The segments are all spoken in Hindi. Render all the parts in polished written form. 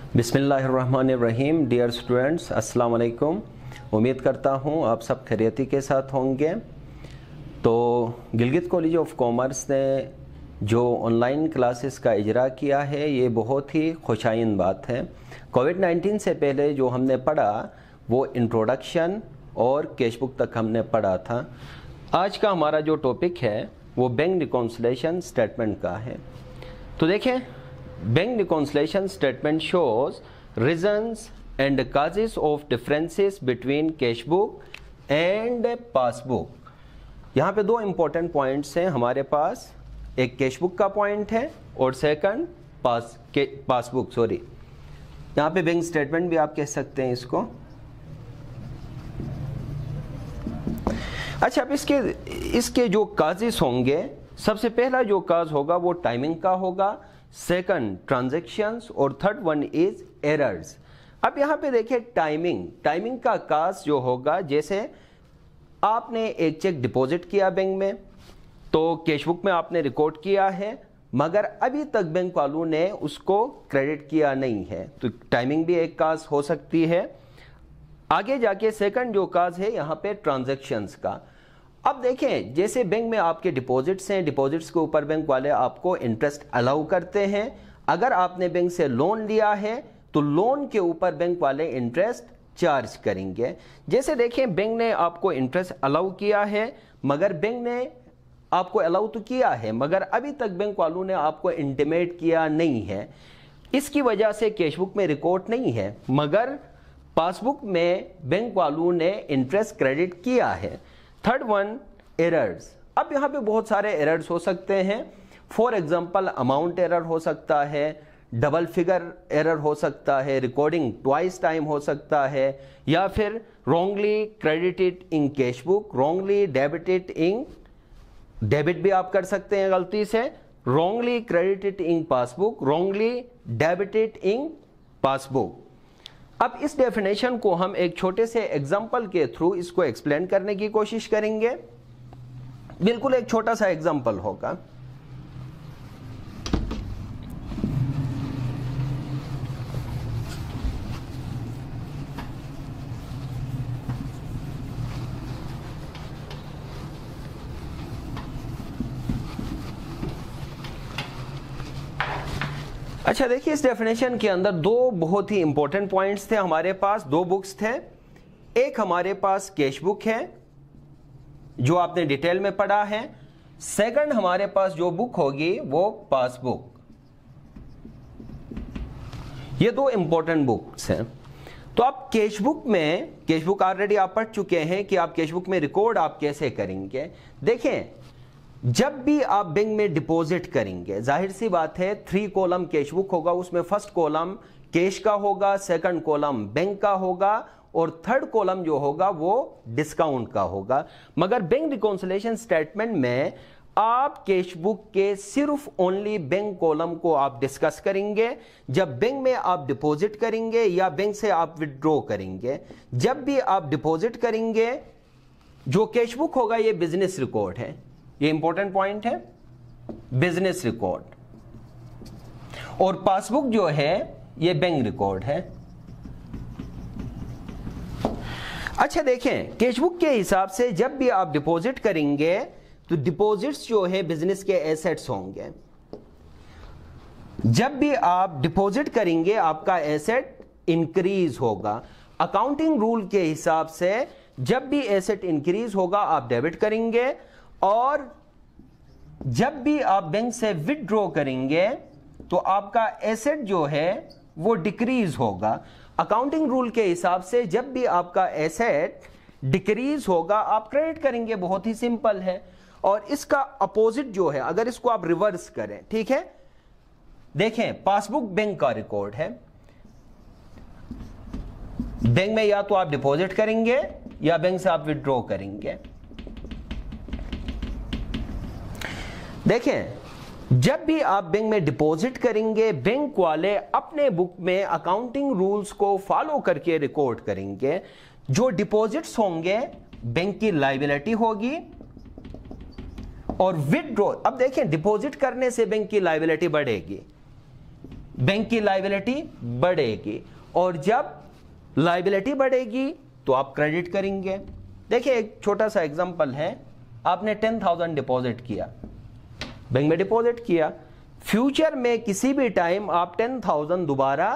बिस्मिल्लाहिर्रहमानिर्रहीम। डियर स्टूडेंट्स, अस्सलाम वालेकुम। उम्मीद करता हूँ आप सब खैरियती के साथ होंगे। तो गिलगित कॉलेज ऑफ कॉमर्स ने जो ऑनलाइन क्लासेस का इजरा किया है ये बहुत ही खुशाइन बात है। कोविड-19 से पहले जो हमने पढ़ा वो इंट्रोडक्शन और कैशबुक तक हमने पढ़ा था। आज का हमारा जो टॉपिक है वो बैंक रिकॉन्सिलिएशन स्टेटमेंट का है। तो देखें, bank reconciliation statement shows reasons and causes of differences between cashbook and passbook. यहाँ पे दो इम्पोर्टेंट पॉइंट्स हैं हमारे पास, एक कैशबुक का पॉइंट है और सेकंड पासबुक यहाँ पे बैंक स्टेटमेंट भी आप कह सकते हैं इसको। अच्छा, अब इसके जो काजेस होंगे, सबसे पहला जो काज होगा वो टाइमिंग का होगा, सेकंड ट्रांजैक्शंस और थर्ड वन इज एरर्स। अब यहाँ पे देखिए टाइमिंग का काज जो होगा, जैसे आपने एक चेक डिपॉजिट किया बैंक में, तो कैशबुक में आपने रिकॉर्ड किया है मगर अभी तक बैंक वालों ने उसको क्रेडिट किया नहीं है, तो टाइमिंग भी एक काज हो सकती है। आगे जाके सेकंड जो काज है यहाँ पे ट्रांजैक्शंस का। अब देखें, जैसे बैंक में आपके डिपॉजिट्स हैं, डिपॉजिट्स के ऊपर बैंक वाले आपको इंटरेस्ट अलाउ करते हैं। अगर आपने बैंक से लोन लिया है तो लोन के ऊपर बैंक वाले इंटरेस्ट चार्ज करेंगे। जैसे देखें, बैंक ने आपको इंटरेस्ट अलाउ किया है मगर बैंक ने आपको अलाउ तो किया है मगर अभी तक बैंक वालों ने आपको इंटीमेट किया नहीं है, इसकी वजह से कैशबुक में रिकॉर्ड नहीं है मगर पासबुक में बैंक वालों ने इंटरेस्ट क्रेडिट किया है। Third one errors. अब यहाँ पे बहुत सारे एरर्स हो सकते हैं। फॉर एग्जांपल अमाउंट एरर हो सकता है, डबल फिगर एरर हो सकता है, रिकॉर्डिंग ट्वाइस टाइम हो सकता है, या फिर wrongly credited in cashbook, wrongly debited in debit भी आप कर सकते हैं गलती से, wrongly credited in passbook, wrongly debited in passbook. अब इस डेफिनेशन को हम एक छोटे से एग्जाम्पल के थ्रू इसको एक्सप्लेन करने की कोशिश करेंगे। बिल्कुल एक छोटा सा एग्जाम्पल होगा। अच्छा देखिए, इस डेफिनेशन के अंदर दो बहुत ही इंपॉर्टेंट पॉइंट्स थे हमारे पास, दो बुक्स थे। एक हमारे पास कैशबुक है जो आपने डिटेल में पढ़ा है, सेकंड हमारे पास जो बुक होगी वो पासबुक। ये दो इंपॉर्टेंट बुक्स हैं। तो आप कैशबुक ऑलरेडी आप पढ़ चुके हैं कि आप कैशबुक में रिकॉर्ड आप कैसे करेंगे। देखें, जब भी आप बैंक में डिपॉजिट करेंगे, जाहिर सी बात है 3 कॉलम कैशबुक होगा, उसमें फर्स्ट कॉलम कैश का होगा, सेकंड कॉलम बैंक का होगा और थर्ड कॉलम जो होगा वो डिस्काउंट का होगा। मगर बैंक रिकॉन्सिलिएशन स्टेटमेंट में आप कैशबुक के सिर्फ ओनली बैंक कॉलम को आप डिस्कस करेंगे जब बैंक में आप डिपॉजिट करेंगे या बैंक से आप विड्रॉ करेंगे। जब भी आप डिपॉजिट करेंगे, जो कैशबुक होगा ये बिजनेस रिकॉर्ड है, ये इंपॉर्टेंट पॉइंट है, बिजनेस रिकॉर्ड, और पासबुक जो है ये बैंक रिकॉर्ड है। अच्छा देखें, कैशबुक के हिसाब से जब भी आप डिपॉजिट करेंगे तो डिपॉजिट्स जो है बिजनेस के एसेट्स होंगे। जब भी आप डिपॉजिट करेंगे आपका एसेट इंक्रीज होगा। अकाउंटिंग रूल के हिसाब से जब भी एसेट इंक्रीज होगा आप डेबिट करेंगे, और जब भी आप बैंक से विथड्रॉ करेंगे तो आपका एसेट जो है वो डिक्रीज होगा। अकाउंटिंग रूल के हिसाब से जब भी आपका एसेट डिक्रीज होगा आप क्रेडिट करेंगे, बहुत ही सिंपल है। और इसका अपोजिट जो है, अगर इसको आप रिवर्स करें, ठीक है, देखें पासबुक बैंक का रिकॉर्ड है, बैंक में या तो आप डिपॉजिट करेंगे या बैंक से आप विथड्रॉ करेंगे। देखें, जब भी आप बैंक में डिपॉजिट करेंगे बैंक वाले अपने बुक में अकाउंटिंग रूल्स को फॉलो करके रिकॉर्ड करेंगे। जो डिपॉजिट्स होंगे बैंक की लायबिलिटी होगी और विथड्रॉ, अब देखें डिपॉजिट करने से बैंक की लायबिलिटी बढ़ेगी, बैंक की लायबिलिटी बढ़ेगी, और जब लायबिलिटी बढ़ेगी तो आप क्रेडिट करेंगे। देखिए एक छोटा सा एग्जांपल है, आपने 10,000 डिपॉजिट किया, बैंक में डिपॉजिट किया, फ्यूचर में किसी भी टाइम आप 10,000 दोबारा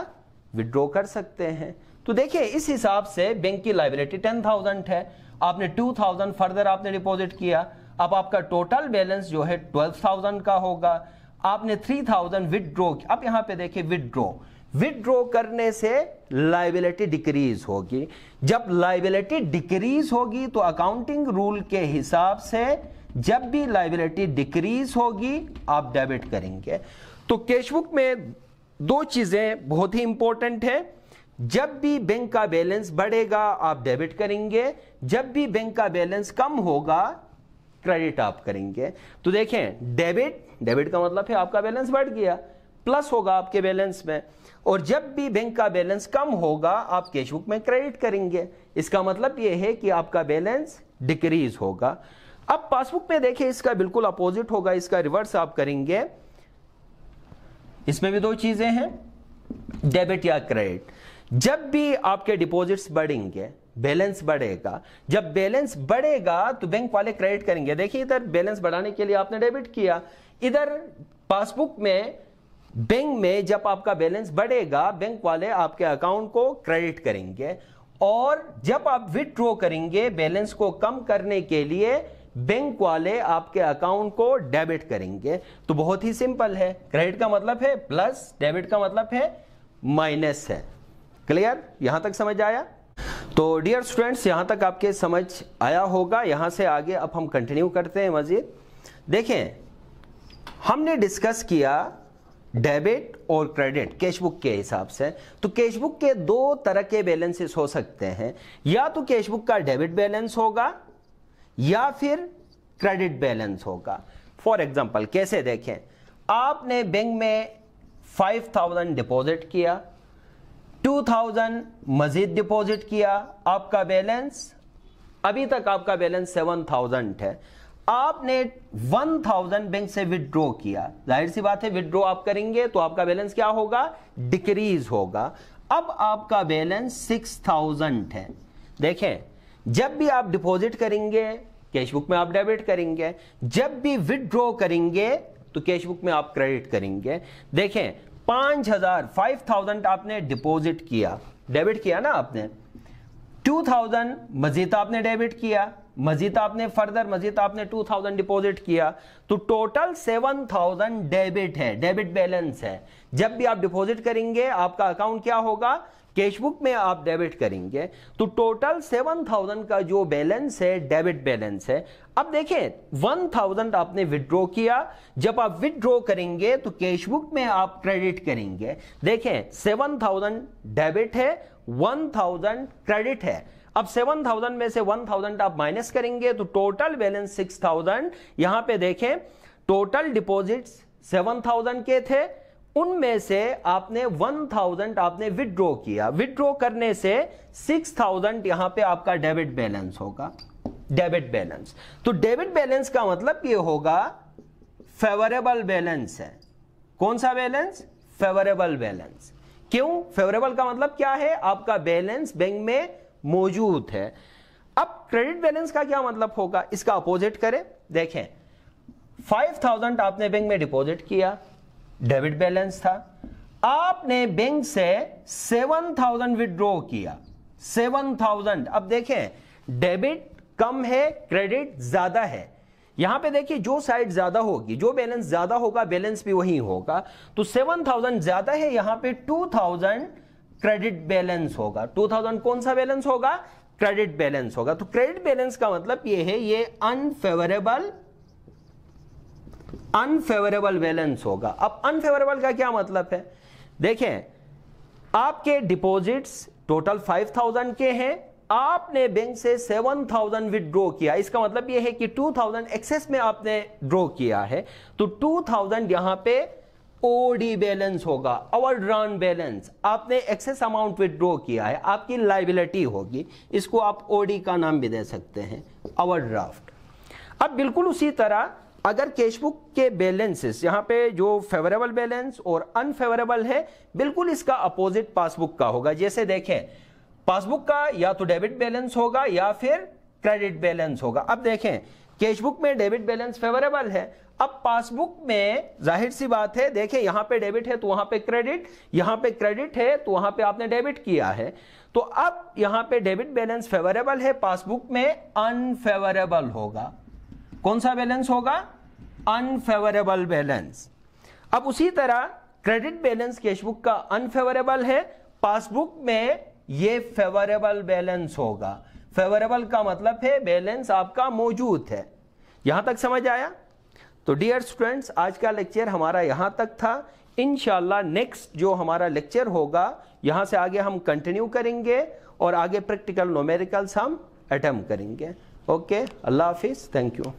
विड्रॉ कर सकते हैं। तो देखिए इस हिसाब से बैंक की लायबिलिटी 10,000 है, आपने 2,000 फर्दर आपने डिपॉजिट किया, अब आपका टोटल बैलेंस जो है 12,000 का होगा। आपने 3,000 विड्रॉ, अब यहां पे देखिए विड्रॉ करने से लायबिलिटी डिक्रीज होगी। जब लायबिलिटी डिक्रीज होगी तो अकाउंटिंग रूल के हिसाब से जब भी लायबिलिटी डिक्रीज होगी आप डेबिट करेंगे। तो कैशबुक में दो चीजें बहुत ही इंपॉर्टेंट है, जब भी बैंक का बैलेंस बढ़ेगा आप डेबिट करेंगे, जब भी बैंक का बैलेंस कम होगा क्रेडिट आप करेंगे। तो देखें डेबिट का मतलब है आपका बैलेंस बढ़ गया, प्लस होगा आपके बैलेंस में, और जब भी बैंक का बैलेंस कम होगा आप कैशबुक में क्रेडिट करेंगे। इसका मतलब यह है कि आपका बैलेंस डिक्रीज होगा। अब पासबुक में देखिए इसका बिल्कुल अपोजिट होगा, इसका रिवर्स आप करेंगे। इसमें भी दो चीजें हैं, डेबिट या क्रेडिट। जब भी आपके डिपॉजिट्स बढ़ेंगे बैलेंस बढ़ेगा, जब बैलेंस बढ़ेगा तो बैंक वाले क्रेडिट करेंगे। देखिए इधर बैलेंस बढ़ाने के लिए आपने डेबिट किया, इधर पासबुक में बैंक में जब आपका बैलेंस बढ़ेगा बैंक वाले आपके अकाउंट को क्रेडिट करेंगे, और जब आप विथड्रॉ करेंगे बैलेंस को कम करने के लिए बैंक वाले आपके अकाउंट को डेबिट करेंगे। तो बहुत ही सिंपल है, क्रेडिट का मतलब है प्लस, डेबिट का मतलब है माइनस है। क्लियर, यहां तक समझ आया? तो डियर स्टूडेंट्स यहां तक आपके समझ आया होगा। यहां से आगे अब हम कंटिन्यू करते हैं मजीद। देखें हमने डिस्कस किया डेबिट और क्रेडिट कैशबुक के हिसाब से। तो कैशबुक के दो तरह के बैलेंसेस हो सकते हैं, या तो कैशबुक का डेबिट बैलेंस होगा या फिर क्रेडिट बैलेंस होगा। फॉर एग्जांपल कैसे देखें, आपने बैंक में 5,000 डिपॉजिट किया, 2,000 मजीद डिपॉजिट किया, आपका बैलेंस अभी तक आपका बैलेंस 7,000 है। आपने 1,000 बैंक से विड्रॉ किया, जाहिर सी बात है विड्रॉ आप करेंगे तो आपका बैलेंस क्या होगा, डिक्रीज होगा। अब आपका बैलेंस 6,000 है। देखें जब भी आप डिपॉजिट करेंगे कैशबुक में आप डेबिट करेंगे, जब भी विड्रॉ करेंगे तो कैशबुक में आप क्रेडिट करेंगे। देखें 5,000 आपने डिपॉजिट किया, डेबिट किया ना आपने, 2,000 मजीद आपने डेबिट किया, मजीद आपने फर्दर मजीद आपने 2,000 डिपॉजिट किया, तो टोटल 7,000 डेबिट है, डेबिट बैलेंस है। जब भी आप डिपॉजिट करेंगे आपका अकाउंट क्या होगा, कैशबुक में आप डेबिट करेंगे, तो टोटल 7,000 का जो बैलेंस है डेबिट बैलेंस है। अब देखें 1,000 आपने विड्रॉ किया, जब आप विड्रॉ करेंगे तो कैशबुक में आप क्रेडिट करेंगे। देखें 7,000 डेबिट है, 1,000 क्रेडिट है। अब 7,000 में से 1,000 आप माइनस करेंगे तो टोटल बैलेंस 6,000। यहां पे देखें टोटल डिपॉजिट्स 7,000 के थे, उनमें से आपने 1,000 आपने विड्रॉ किया, विड्रॉ करने से 6,000 यहां पे आपका डेबिट बैलेंस होगा, डेबिट बैलेंस। तो डेबिट बैलेंस का मतलब ये होगा फेवरेबल बैलेंस है। कौन सा बैलेंस, फेवरेबल बैलेंस। क्यों फेवरेबल का मतलब क्या है, आपका बैलेंस बैंक में मौजूद है। अब क्रेडिट बैलेंस का क्या मतलब होगा, इसका अपोजिट करें। देखें 5,000 आपने बैंक में डिपॉजिट किया, डेबिट बैलेंस था, आपने बैंक से 7,000 विड्रॉ किया, 7,000। अब देखें डेबिट कम है क्रेडिट ज्यादा है, यहां पे देखिए जो साइड ज्यादा होगी, जो बैलेंस ज्यादा होगा बैलेंस भी वही होगा। तो 7,000 ज्यादा है, यहां पे 2,000 क्रेडिट बैलेंस होगा। 2,000 कौन सा बैलेंस होगा, क्रेडिट बैलेंस होगा। तो क्रेडिट बैलेंस का मतलब ये है ये अनफेवरेबल बैलेंस होगा। अब अनफेवरेबल का क्या मतलब है, देखें आपके डिपॉजिट्स टोटल 5,000 के हैं, आपने बैंक से 7,000 विड्रॉ किया, इसका मतलब यह है कि 2,000 एक्सेस में आपने ड्रॉ किया है, तो 2,000 यहां पे ओडी बैलेंस होगा, ओवरड्रॉन बैलेंस। आपने एक्सेस अमाउंट विड्रॉ किया है, आपकी लायबिलिटी होगी, इसको आप ओडी का नाम भी दे सकते हैं, ओवरड्राफ्ट। अब बिल्कुल उसी तरह अगर कैशबुक के बैलेंसेस यहाँ पे जो फेवरेबल बैलेंस और अनफेवरेबल है, बिल्कुल इसका अपोजिट पासबुक का होगा। जैसे देखें, पासबुक का या तो डेबिट बैलेंस होगा या फिर क्रेडिट बैलेंस होगा। अब देखें, कैशबुक में डेबिट बैलेंस फेवरेबल है, अब पासबुक में जाहिर सी बात है, देखें यहां पे डेबिट है तो वहां पे क्रेडिट, यहां पे क्रेडिट है तो वहां पे आपने डेबिट किया है, तो अब यहां पे डेबिट बैलेंस फेवरेबल है, पासबुक में अनफेवरेबल होगा। कौन सा बैलेंस होगा? Unfavourable balance. अब उसी तरह क्रेडिट बैलेंस कैशबुक का अनफेवरेबल है, पासबुक में ये फेवरेबल बैलेंस होगा। फेवरेबल का मतलब है बैलेंस आपका मौजूद है। यहां तक समझ आया? तो डियर स्टूडेंट्स, आज का लेक्चर हमारा यहां तक था। इंशाल्लाह नेक्स्ट जो हमारा लेक्चर होगा, यहां से आगे हम कंटिन्यू करेंगे और आगे प्रैक्टिकल न्यूमेरिकल्स हम अटेम्प्ट करेंगे। Okay, Allah Hafiz, thank you.